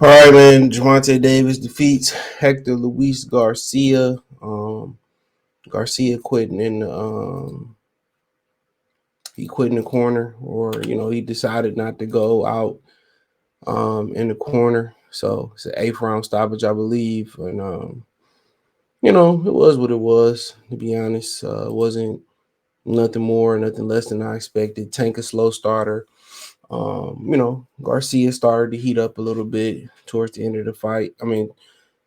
All right, man. Gervonta Davis defeats Hector Luis Garcia. Garcia quitting in the he quit in the corner, or he decided not to go out in the corner. So it's an eighth round stoppage, I believe, and it was what it was. To be honest, it wasn't nothing more, nothing less than I expected. Tank a slow starter. Garcia started to heat up a little bit towards the end of the fight. I mean,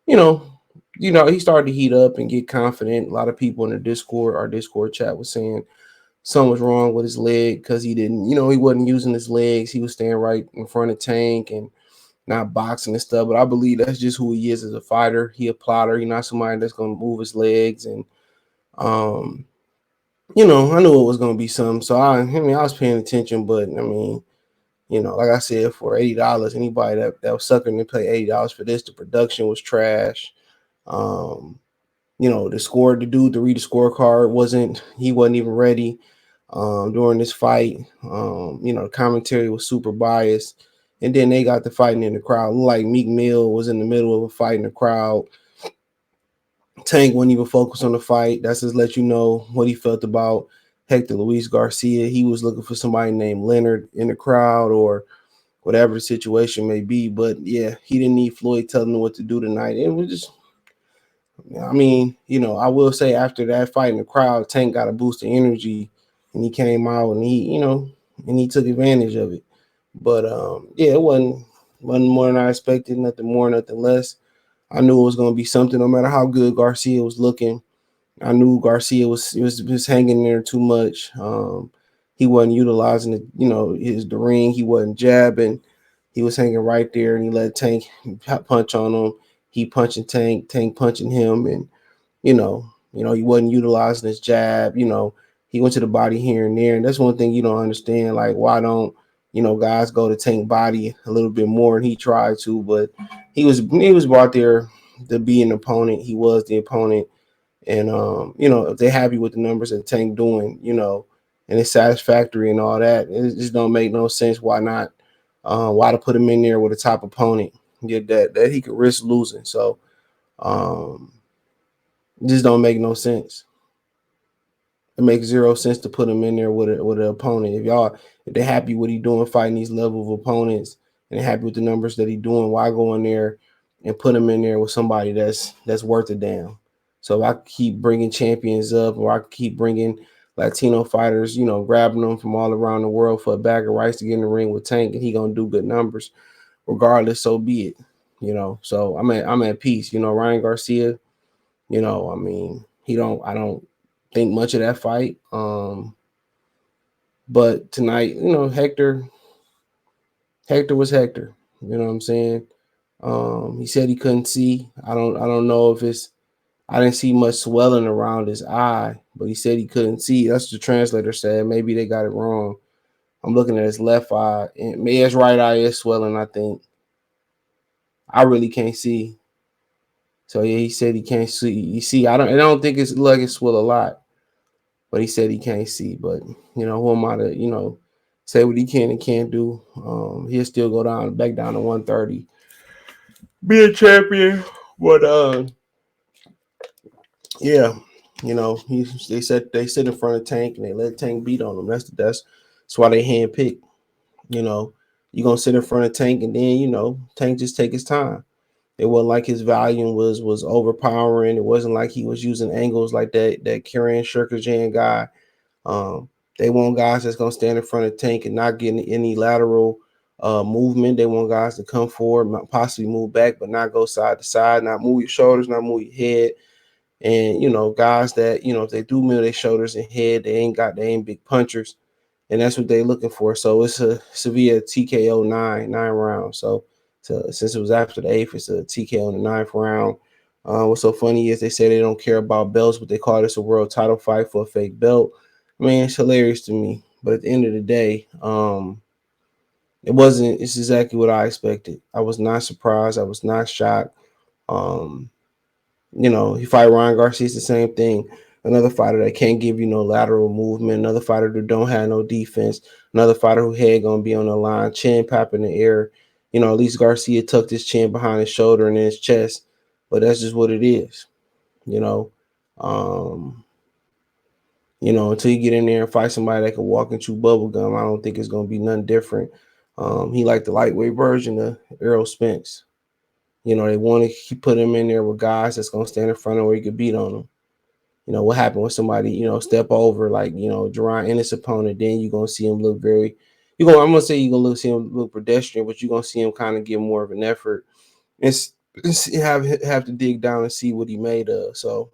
you know, he started to heat up and get confident. A lot of people in the our Discord chat was saying something was wrong with his leg because he didn't, he wasn't using his legs. He was staying right in front of Tank and not boxing and stuff. But I believe that's just who he is as a fighter. He a plotter. He's not somebody that's going to move his legs. And, I knew it was going to be something. So, I was paying attention. But, like I said, for $80, anybody that was sucking to pay $80 for this, the production was trash. The dude to read the scorecard wasn't even ready during this fight. The commentary was super biased. And then they got the fighting in the crowd. Like Meek Mill was in the middle of a fight in the crowd. Tank wouldn't even focus on the fight. That's just let you know what he felt about Hector Luis Garcia. He was looking for somebody named Leonard in the crowd or whatever the situation may be. But yeah, he didn't need Floyd telling him what to do tonight. It was just, I will say after that fight in the crowd, Tank got a boost of energy and he came out and he took advantage of it. But yeah, it wasn't more than I expected, nothing more, nothing less. I knew it was going to be something no matter how good Garcia was looking. I knew Garcia was hanging there too much. He wasn't utilizing the ring. He wasn't jabbing. He was hanging right there, and he let Tank punch on him. He punching Tank punching him, and he wasn't utilizing his jab. He went to the body here and there, and that's one thing you don't understand. Like, why don't guys go to Tank body a little bit more? And he tried to, but he was brought there to be an opponent. He was the opponent. And if they're happy with the numbers that Tank doing, and it's satisfactory and all that, it just don't make no sense. Why not? Why to put him in there with a top opponent? Get that he could risk losing. So it just don't make no sense. It makes zero sense to put him in there with an opponent. If they're happy with he doing fighting these level of opponents and they're happy with the numbers that he doing, why go in there and put him in there with somebody that's worth a damn? So I keep bringing champions up, or I keep bringing Latino fighters, grabbing them from all around the world for a bag of rice to get in the ring with Tank, and he gonna do good numbers, regardless. So be it, So I'm at peace. Ryan Garcia, I don't think much of that fight. But tonight, Hector was Hector. You know what I'm saying? He said he couldn't see. I don't know if it's I didn't see much swelling around his eye, but he said he couldn't see. That's what the translator said. Maybe they got it wrong. I'm looking at his left eye, and maybe his right eye is swelling, I think. I really can't see. So yeah, he said he can't see. You see, I don't think it's like it swell a lot. But he said he can't see. But who am I to say what he can and can't do? He'll still go back down to 130, be a champion. But yeah, they sit in front of Tank and they let Tank beat on them. That's why they handpick. You're gonna sit in front of Tank and then Tank just take his time. It wasn't like his volume was overpowering. It wasn't like he was using angles like that Kieran Shirkajan guy. They want guys that's gonna stand in front of Tank and not get any lateral movement. They want guys to come forward, possibly move back, but not go side to side, not move your shoulders, not move your head. And guys that if they do move their shoulders and head, they ain't big punchers, and that's what they're looking for. So it's a severe TKO nine rounds. So since it was after the eighth, it's a TKO in the ninth round. What's so funny is they say they don't care about belts, but they call this a world title fight for a fake belt. Man, it's hilarious to me. But at the end of the day, it wasn't. It's exactly what I expected. I was not surprised. I was not shocked. He fight Ryan Garcia, it's the same thing. Another fighter that can't give you no lateral movement. Another fighter that don't have no defense. Another fighter who head gonna be on the line, chin pop in the air. at least Garcia tucked his chin behind his shoulder and in his chest. But that's just what it is, you know. Um, until you get in there and fight somebody that can walk and chew bubble gum, I don't think it's gonna be nothing different. He like the lightweight version of Errol Spence. They want to put him in there with guys that's gonna stand in front of where he could beat on them. What happened with somebody, step over like, Jerron Ennis opponent, then you're gonna see him look I'm gonna say you're gonna see him look pedestrian, but you're gonna see him kind of give more of an effort and have to dig down and see what he made of. So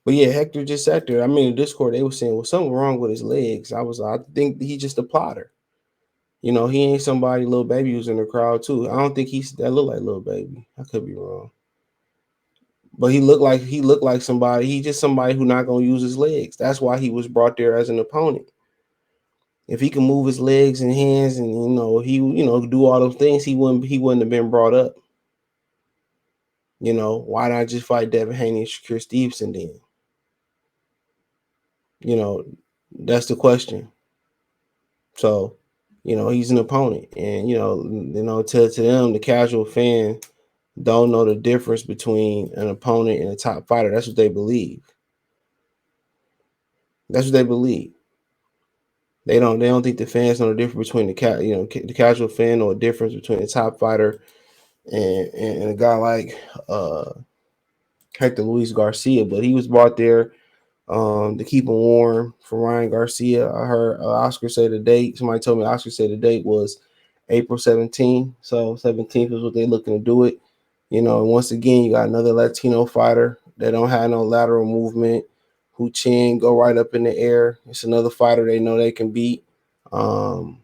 but yeah, Hector just sat there. I mean, in Discord, they were saying, well, something wrong with his legs. I think he's just a plotter. He ain't somebody. Little Baby was in the crowd too. I don't think that look like Little Baby. I could be wrong. But he looked like somebody. He just somebody who not gonna use his legs. That's why he was brought there as an opponent. If he can move his legs and hands and he do all those things, he wouldn't have been brought up. Why not just fight Devin Haney and Shakur Stevenson then? That's the question. So, he's an opponent, and to them, the casual fan don't know the difference between an opponent and a top fighter. That's what they believe. That's what they believe. They don't think the fans know the difference between the casual fan or the difference between a top fighter and a guy like Hector Luis Garcia. But he was brought there to keep him warm for Ryan Garcia. I heard Oscar say the date. Somebody told me Oscar said the date was April 17th. So 17th is what they're looking to do it. And once again, you got another Latino fighter that don't have no lateral movement, who chin go right up in the air. It's another fighter they know they can beat. So,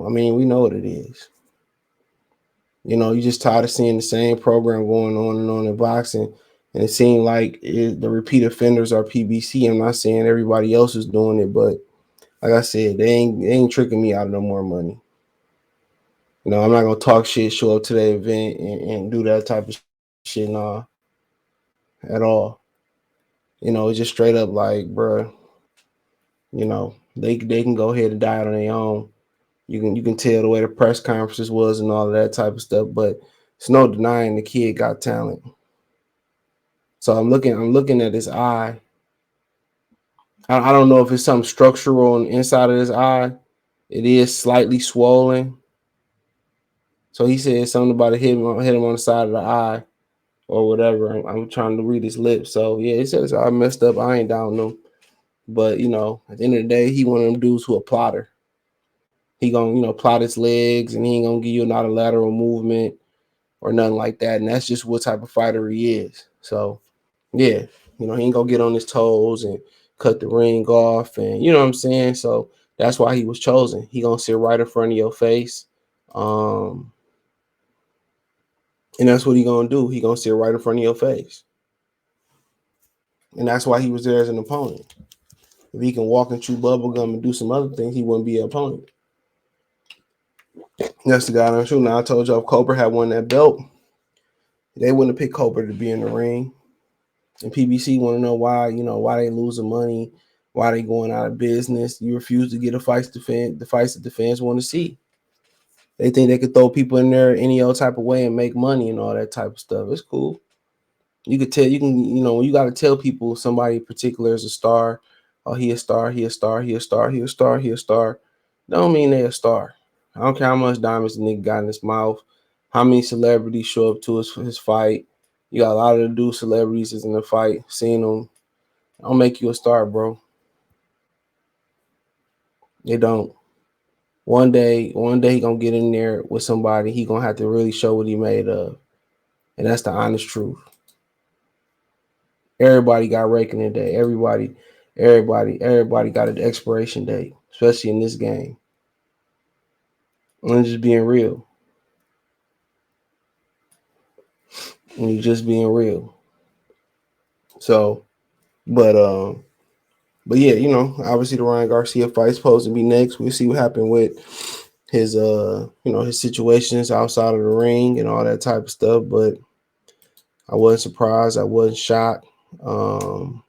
I mean, we know what it is. You just tired of seeing the same program going on and on in boxing. And it seemed like the repeat offenders are PBC. I'm not saying everybody else is doing it, but like I said, they ain't tricking me out of no more money. I'm not gonna talk shit, show up to the event and do that type of shit, nah, at all. It's just straight up like, bruh, they can go ahead and die on their own. You can tell the way the press conferences was and all of that type of stuff, but it's no denying the kid got talent. So I'm looking at his eye. I don't know if it's something structural on the inside of his eye. It is slightly swollen. So he said something about hit him on the side of the eye or whatever. I'm trying to read his lips. So yeah, he says I messed up. I ain't down him. But at the end of the day, he one of them dudes who a plotter. He gonna plot his legs and he ain't gonna give you not a lateral movement or nothing like that. And that's just what type of fighter he is. So yeah, he ain't gonna get on his toes and cut the ring off, and you know what I'm saying. So that's why he was chosen. He gonna sit right in front of your face, and that's what he gonna do. He gonna sit right in front of your face, and that's why he was there as an opponent. If he can walk and chew bubblegum and do some other things, he wouldn't be an opponent. That's the guy I'm shooting. Now I told y'all if Cobra had won that belt, they wouldn't have picked Cobra to be in the ring. And PBC want to know why, why they losing money, why they going out of business. You refuse to get the fights that the fans want to see. They think they could throw people in there any old type of way and make money and all that type of stuff. It's cool. You could tell, when you got to tell people somebody in particular is a star. Oh, he a star, he a star, he a star, he a star, he a star. Don't mean they a star. I don't care how much diamonds the nigga got in his mouth, how many celebrities show up to his fight. You got a lot of the dude celebrities is in the fight, seeing them. Don't make you a star, bro. They don't. One day he gonna get in there with somebody. He gonna have to really show what he made of, and that's the honest truth. Everybody got reckoning day. Everybody got an expiration date, especially in this game. I'm just being real. And you just being real. So, but yeah, obviously the Ryan Garcia fight's supposed to be next. We'll see what happened with his his situations outside of the ring and all that type of stuff. But I wasn't surprised. I wasn't shocked by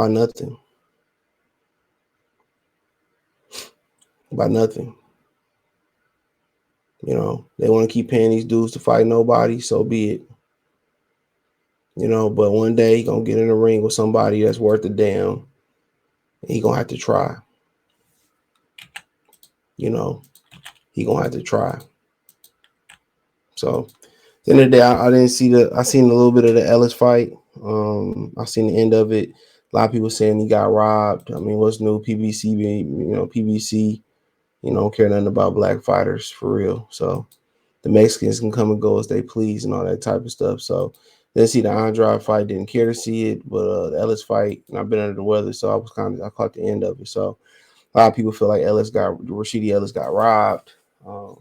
nothing. by nothing. You know, they want to keep paying these dudes to fight nobody, so be it. You know, but one day he gonna get in the ring with somebody that's worth a damn. And he gonna have to try. You know, he gonna have to try. So at the end of the day, I didn't see I seen a little bit of the Ellis fight. I seen the end of it. A lot of people saying he got robbed. I mean, what's new? PBC, PBC, don't care nothing about black fighters for real. So the Mexicans can come and go as they please and all that type of stuff. So didn't see the Andrade fight, didn't care to see it, but the Ellis fight, and I've been under the weather, so I caught the end of it. So a lot of people feel like Rashidi Ellis got robbed.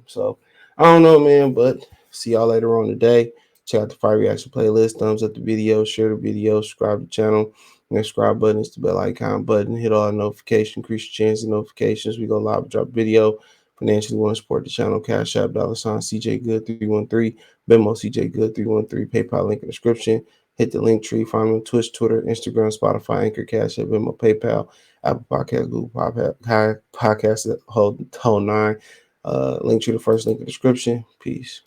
So I don't know, man, but see y'all later on today. Check out the Fire Reaction playlist. Thumbs up the video, share the video, subscribe to the channel. And the subscribe button is the bell icon button. Hit all the notifications, increase your chance of notifications. We go live, drop video. Financially want to support the channel. Cash App, $ CJ Good 313. Venmo CJ Good 313. PayPal link in the description. Hit the link tree. Find me on Twitch, Twitter, Instagram, Spotify, Anchor, Cash App, Venmo, PayPal. Apple Podcast, Google Podcast, whole nine. Link to the first link in the description. Peace.